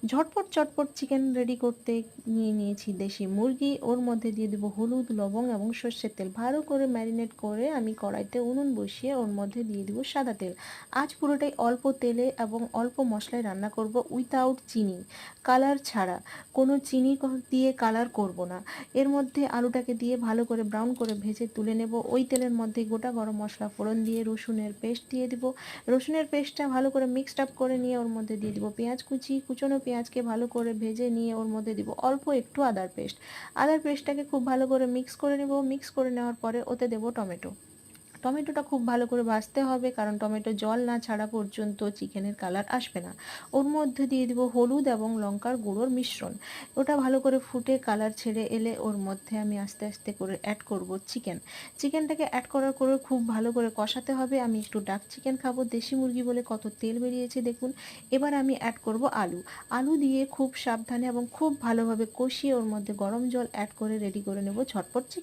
ঝটপট চটপট chicken ready করতে নিয়ে নিয়েছি দেশি মুরগি। ওর মধ্যে দিয়ে দেবো হলুদ, লবঙ্গ এবং সর্ষের তেল। ভালো করে ম্যারিনেট করে আমি কড়াইতে উনুন বসিয়ে ওর মধ্যে দিয়ে দেবো সাদা তেল। আজ পুরোটাই অল্প তেলে এবং অল্প মশলায় রান্না করব, উইথাউট চিনি, কালার ছাড়া। কোনো চিনি দিয়ে কালার করব না। এর মধ্যে আলুটাকে দিয়ে ভালো করে ব্রাউন করে ভেজে তুলে নেব। ওই তেলের মধ্যে গোটা গরম মশলা ফোড়ন দিয়ে রসুনের পেস্ট দিয়ে দেবো। রসুনের পেস্টটা ভালো করে মিক্সড আপ করে নিয়ে ওর মধ্যে দিয়ে দিব পেঁয়াজ কুচি। কুচনো পেঁয়াজকে ভালো করে ভেজে নিয়ে ওর মধ্যে দিব অল্প একটু আদার পেস্ট। আদার পেস্টটাকে খুব ভালো করে মিক্স করে নেব। মিক্স করে নেওয়ার পরে ওতে দেব টমেটো। টমেটোটা খুব ভালো করে ভাজতে হবে, কারণ টমেটো জল না ছাড়া পর্যন্ত চিকেনের কালার আসবে না। ওর মধ্যে দিয়ে দিব হলুদ এবং লঙ্কার গুঁড়োর মিশ্রণ। ওটা ভালো করে ফুটে কালার ছেড়ে এলে ওর মধ্যে আমি আস্তে আস্তে করে অ্যাড করব চিকেন। চিকেনটাকে অ্যাড করার পরে খুব ভালো করে কষাতে হবে। আমি একটু ডাক চিকেন খাবো, দেশি মুরগি বলে কত তেল বেরিয়েছে দেখুন। এবার আমি অ্যাড করব আলু। আলু দিয়ে খুব সাবধানে এবং খুব ভালোভাবে কষিয়ে ওর মধ্যে গরম জল অ্যাড করে রেডি করে নেব ঝটপট চিকেন।